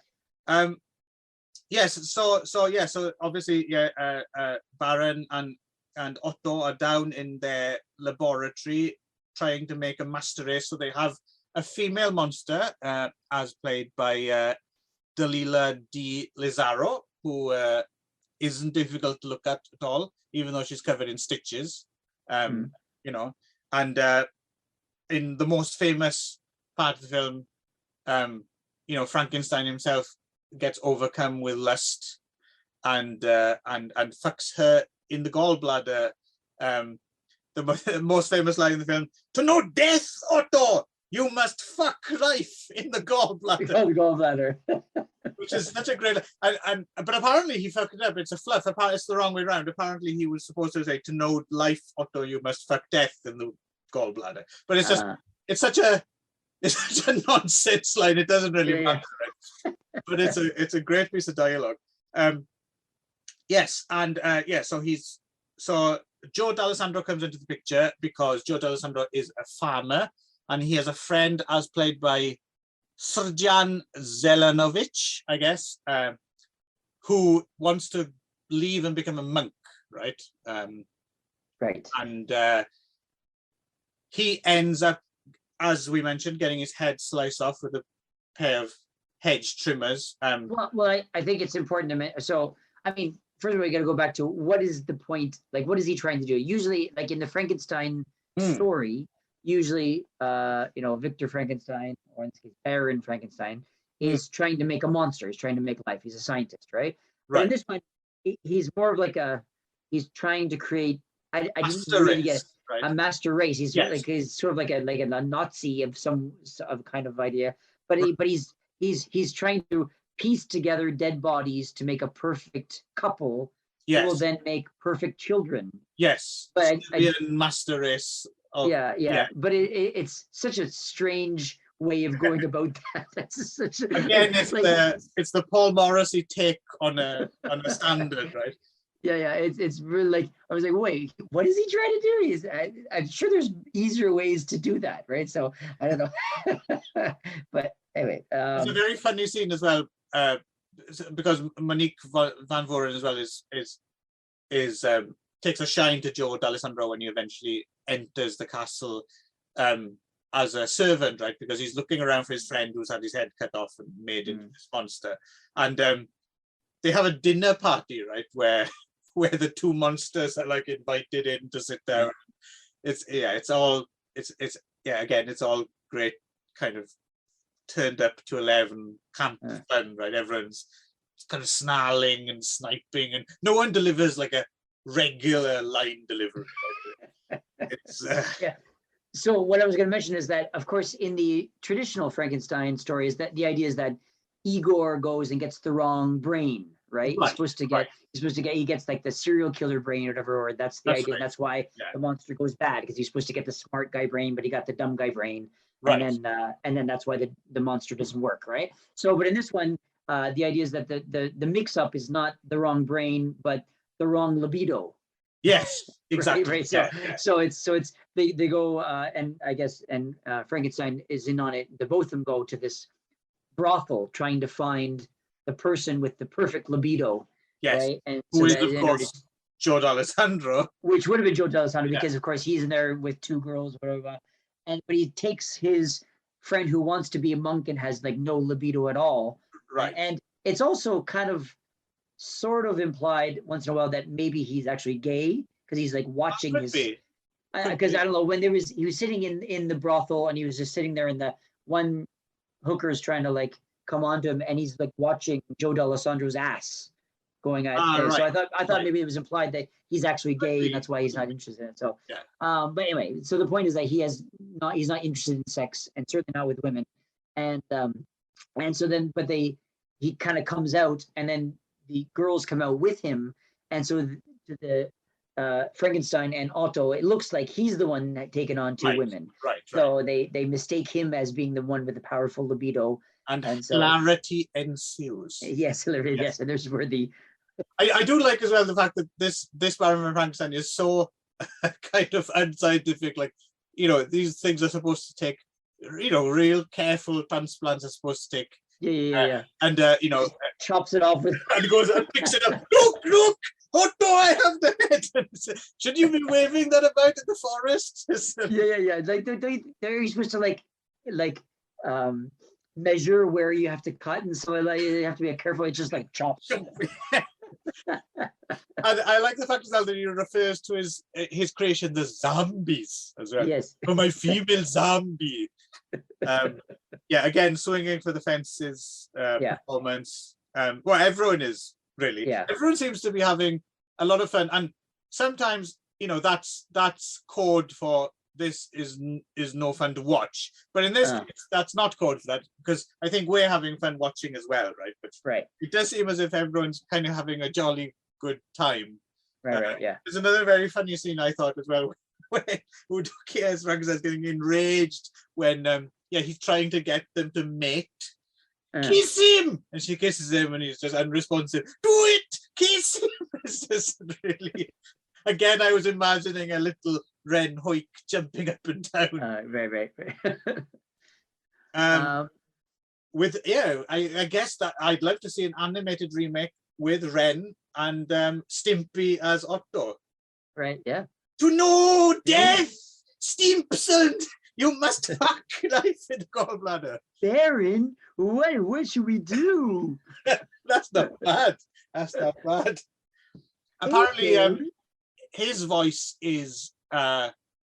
Yes. So obviously, Baron and Otto are down in their laboratory trying to make a master race. So they have a female monster, as played by Dalila Di Lizarro, who isn't difficult to look at all, even though she's covered in stitches. You know, and in the most famous part of the film, Frankenstein himself gets overcome with lust and fucks her in the gallbladder. The most famous line in the film: "To no death, Otto, you must fuck life in the gallbladder." The gallbladder. Which is such a great, but apparently he fucked it up. It's a fluff. It's the wrong way around. Apparently he was supposed to say, "To know life, Otto, you must fuck death in the gallbladder." But it's just, it's such a nonsense line. It doesn't really matter, right? But it's a great piece of dialogue. Yes, and so Joe D'Alessandro comes into the picture because Joe D'Alessandro is a farmer, and he has a friend as played by Srđan Zelenović, I guess, who wants to leave and become a monk, right? Right. And he ends up, as we mentioned, getting his head sliced off with a pair of hedge trimmers. Well, I think it's important to mention. So, I mean, first of all, we got to go back to what is the point? Like, what is he trying to do? Usually, like in the Frankenstein story, usually, Victor Frankenstein, or in this case, Baron Frankenstein, is trying to make a monster. He's trying to make life. He's a scientist, right? But in this one, he's more of like he's trying to create. I didn't really get a master race. He's he's sort of like a Nazi of some kind of idea. But he's trying to piece together dead bodies to make a perfect couple. Who will then make perfect children. Yes, but master race. But it's such a strange way of going about that. That's such again, it's the Paul Morrissey take on a standard, right? It's really like I was like, wait, what is he trying to do? I'm sure there's easier ways to do that, right? So I don't know, but anyway, it's a very funny scene as well, because Monique Van Voren as well is takes a shine to Joe D'Alessandro when he eventually enters the castle as a servant, right? Because he's looking around for his friend who's had his head cut off and made into this monster, and they have a dinner party, right, where the two monsters are like invited in to sit there. It's all great, kind of turned up to 11 camp fun, right? Everyone's kind of snarling and sniping, and no one delivers like a regular line delivery. It's So what I was going to mention is that, of course, in the traditional Frankenstein stories, that the idea is that Igor goes and gets the wrong brain, right? He's supposed to get, he gets like the serial killer brain or whatever, or that's the idea. Right. That's why the monster goes bad, because he's supposed to get the smart guy brain, but he got the dumb guy brain. Right. And then that's why the monster doesn't work, right? So, but in this one, the idea is that the mix-up is not the wrong brain, but the wrong libido. Yes, exactly. Right. So it's they go and I guess Frankenstein is in on it. The both of them go to this brothel trying to find the person with the perfect libido. Yes. Right? And who is of course Joe D'Alessandro. Which would have been Joe D'Alessandro because of course he's in there with two girls, whatever. But he takes his friend who wants to be a monk and has like no libido at all. Right. And it's also kind of sort of implied once in a while that maybe he's actually gay because he's like watching his. Because I don't know, when he was sitting in the brothel and he was just sitting there and the one hooker is trying to like come on to him and he's like watching Joe D'Alessandro's ass going at right. So I thought maybe it was implied that he's actually gay and that's why he's not interested in it. So but anyway, so the point is that he's not interested in sex and certainly not with women. And so then he kind of comes out and then the girls come out with him. And so the Frankenstein and Otto, it looks like he's the one that taken on two women. Right. So they mistake him as being the one with the powerful libido. And so hilarity ensues. Yes, hilarity. Yes, and there's where the. I do like as well the fact that this Baron Frankenstein is so kind of unscientific. Like, these things are supposed to take, real careful transplants are supposed to take. Yeah. And chops it off with. And goes and picks it up. Look! Otto, I have the head. Should you be waving that about in the forest? Yeah. Like they're supposed to like measure where you have to cut, and so like you have to be careful. It's just like chops. And I like the fact as well that he refers to his creation, the zombies, as well. Yes. For my female zombie. Again, swinging for the fences performance. Well, everyone is really. Yeah. Everyone seems to be having a lot of fun, and sometimes that's code for this is no fun to watch. But in this case, that's not code for that, because I think we're having fun watching as well, right? But it does seem as if everyone's kind of having a jolly good time. Right. There's another very funny scene I thought as well, where Udoki as Frankenstein is getting enraged when he's trying to get them to mate. Kiss him! And she kisses him and he's just unresponsive. Do it! Kiss him! It's just really. Again, I was imagining a little Ren Hoik jumping up and down. Right. I guess that I'd love to see an animated remake with Ren and Stimpy as Otto. Right, yeah. To know death, Stimpson! You must have Clive in the gallbladder. Baron, what should we do? That's not bad. That's not bad. Apparently, his voice is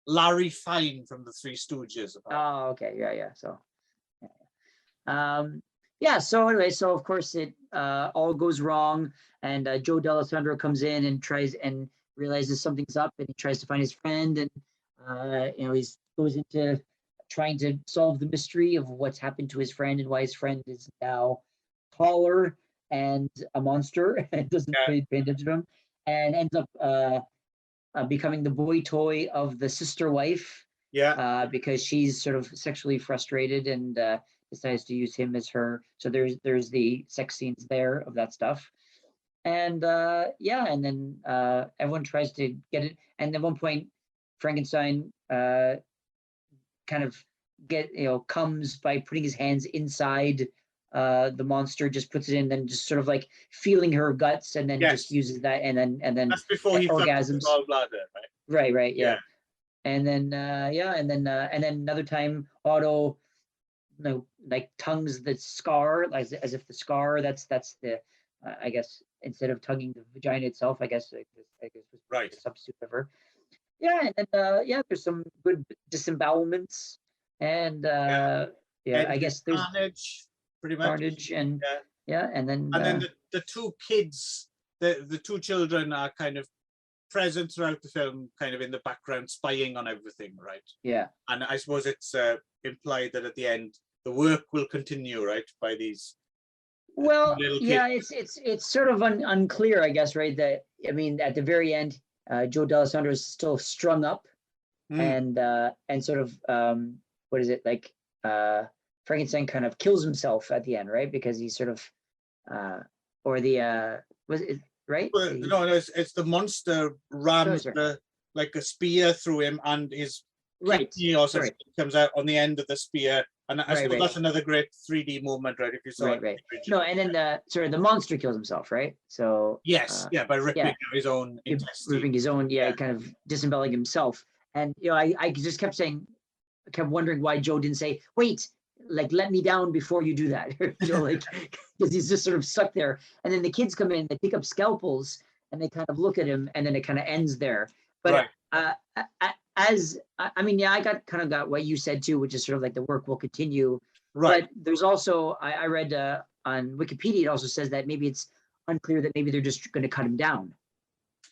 Larry Fine from the Three Stooges. Apparently. Oh, okay, yeah. So, yeah. So anyway, so of course it all goes wrong, and Joe D'Alessandro comes in and tries and realizes something's up, and he tries to find his friend, and he goes into trying to solve the mystery of what's happened to his friend and why his friend is now taller and a monster and doesn't pay attention to him, and ends up becoming the boy toy of the sister wife. Yeah. Because she's sort of sexually frustrated and decides to use him as her. So there's the sex scenes there of that stuff. And and then everyone tries to get it. And at one point, Frankenstein kind of comes by putting his hands inside the monster, just puts it in, then just sort of like feeling her guts, and then just uses that, and then that's before he orgasms. Gallbladder, right? Right, yeah. And then and then another time Otto like tongues the scar as if the scar that's the I guess instead of tugging the vagina itself, I guess was right, a substitute of her. Yeah, and then there's some good disembowelments, and and I guess there's carnage, pretty much carnage, and and then the two kids, the two children are kind of present throughout the film, kind of in the background, spying on everything, right? Yeah. And I suppose it's implied that at the end the work will continue, right, by these. Well, yeah, it's sort of unclear, I guess, right? That I mean, at the very end, Joe D'Alessandro is still strung up, and sort of what is it like? Frankenstein kind of kills himself at the end, right? Because he's sort of or the was it right? Well, no, it's the monster rams like a spear through him, and his kidney or something comes out on the end of the spear. And I suppose that's another great 3D moment, right? If you saw it. No, and then the monster kills himself, right? So yes, by ripping his own intestine. Ripping his own, kind of disemboweling himself. And I just kept wondering why Joe didn't say, wait, like let me down before you do that. Like because he's just sort of stuck there. And then the kids come in, they pick up scalpels and they kind of look at him, and then it kind of ends there. But I got what you said too, which is sort of like the work will continue. Right. But there's also, I read on Wikipedia, it also says that maybe it's unclear that maybe they're just going to cut him down.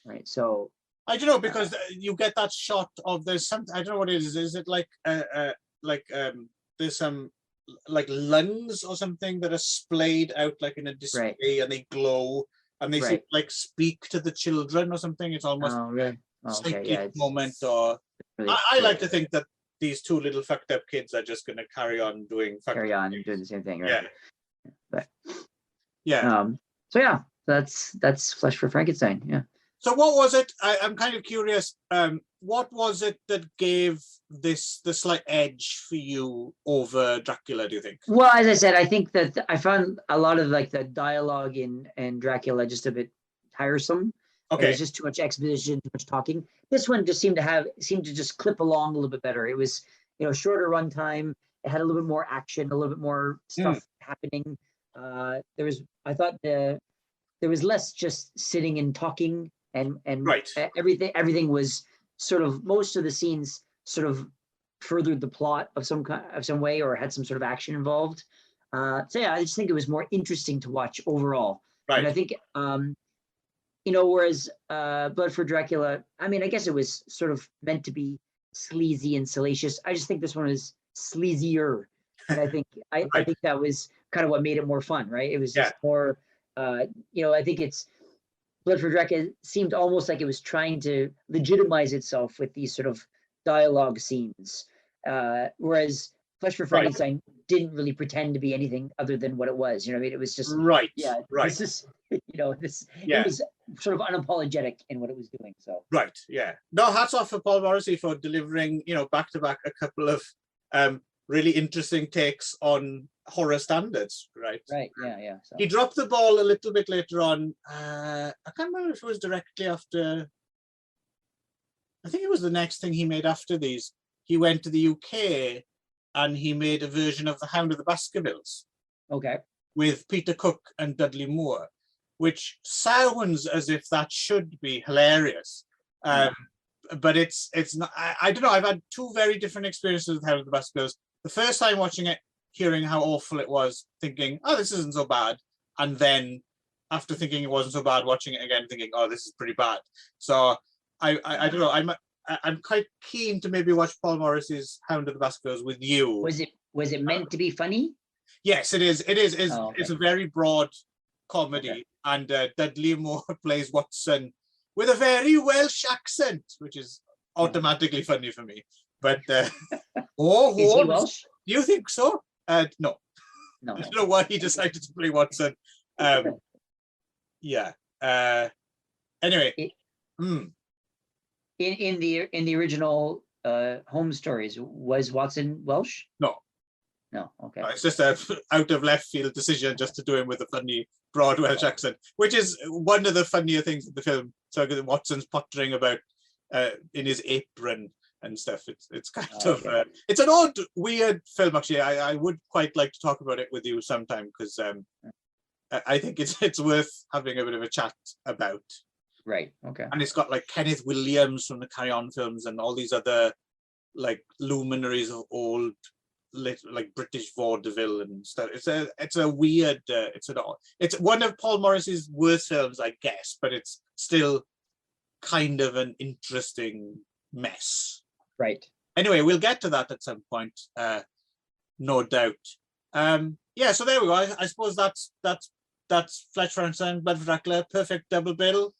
Right. So I don't know, because you get that shot of there's something, I don't know what it is. Is it like there's some like lungs or something that are splayed out like in a display, and they glow and they seem to, like speak to the children or something. It's almost psychic moment. Or really, I like to think that these two little fucked up kids are just going to carry on doing and doing the same thing, right? But that's Flesh for Frankenstein. Yeah. So what was it? I'm kind of curious. What was it that gave this the slight edge for you over Dracula, do you think? Well, as I said, I think that I found a lot of like the dialogue in Dracula just a bit tiresome. Okay. It was just too much exposition, too much talking. This one just seemed to just clip along a little bit better. It was, shorter runtime. It had a little bit more action, a little bit more stuff happening. I thought there was less just sitting and talking, and everything was sort of, most of the scenes sort of furthered the plot of some way, or had some sort of action involved. I just think it was more interesting to watch overall. Right. And I think whereas Blood for Dracula, I mean, I guess it was sort of meant to be sleazy and salacious. I just think this one is sleazier, and I think I think that was kind of what made it more fun, right? It was just more, I think it's Blood for Dracula seemed almost like it was trying to legitimize itself with these sort of dialogue scenes, whereas Flesh for Frankenstein didn't really pretend to be anything other than what it was. I mean, it was just This is, it was sort of unapologetic in what it was doing. So no, hats off for Paul Morrissey for delivering, back to back a couple of really interesting takes on horror standards, right? So he dropped the ball a little bit later on. I can't remember if it was directly after. I think it was the next thing he made after these. he went to the UK and he made a version of The Hound of the Baskervilles Okay. with Peter Cook and Dudley Moore, which sounds as if that should be hilarious. But it's not. I don't know. I've had two very different experiences with Hound of the Baskervilles. The first time watching it, hearing how awful it was, thinking, oh, this isn't so bad. And then after thinking it wasn't so bad, watching it again, thinking, oh, this is pretty bad. So I don't know. I'm quite keen to maybe watch Paul Morrissey's Hound of the Baskervilles with you. Was it meant to be funny? Yes, it is. It's okay. a very broad comedy, and Dudley Moore plays Watson with a very Welsh accent, which is automatically funny for me. But Is he Welsh? Do you think so? No. No. I don't know why he decided to play Watson. Yeah. Anyway. In the original Holmes stories, was Watson Welsh? No. No. Okay. No, it's just a out of left field decision just to do him with a funny broad Welsh accent, which is one of the funnier things in the film. So Watson's pottering about in his apron and stuff. It's kind of it's an odd, weird film. Actually, I would quite like to talk about it with you sometime, because I think it's worth having a bit of a chat about. Right. Okay. And it's got like Kenneth Williams from the Carry On films and all these other like luminaries of old like British vaudeville and stuff. It's a weird. It's one of Paul Morrissey's worst films, I guess, but it's still kind of an interesting mess. Right. Anyway, we'll get to that at some point, no doubt. Yeah. So there we go. I suppose that's Fletch Frankenstein, Blood for Dracula, perfect double bill.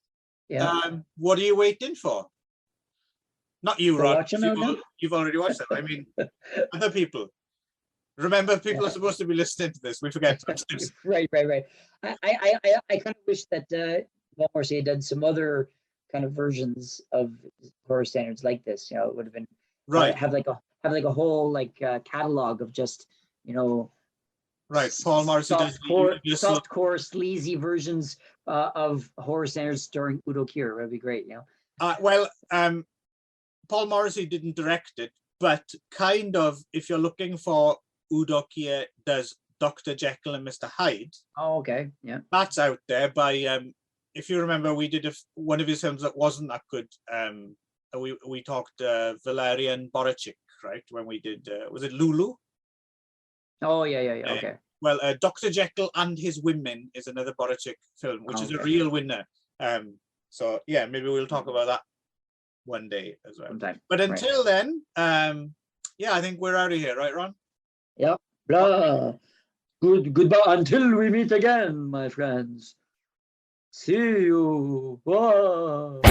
Yeah. What are you waiting for? Not you, Rod. You've already watched them. I mean, other people. Remember, people are supposed to be listening to this. We forget. Right. I kind of wish that Paul Morrissey had done some other kind of versions of horror standards like this. You know, it would have been right. Have like a whole like catalog of just, you know. Right, Paul Morrissey does softcore, sleazy versions of horror standards starring Udo Kier. That'd be great, you know. Paul Morrissey didn't direct it, but kind of, if you're looking for Udo Kier does Dr. Jekyll and Mr. Hyde. Oh, okay, yeah. That's out there by, if you remember, we did one of his films that wasn't that good. We talked Valerian Borachik, right? When we did, was it Lulu? Oh, yeah, okay. Well, Dr. Jekyll and His Women is another Borachik film, which is a real winner. So, yeah, maybe we'll talk about that one day as well. Sometime. But until then, yeah, I think we're out of here, right, Ron? Yep. Blah. Goodbye until we meet again, my friends. See you. Bye.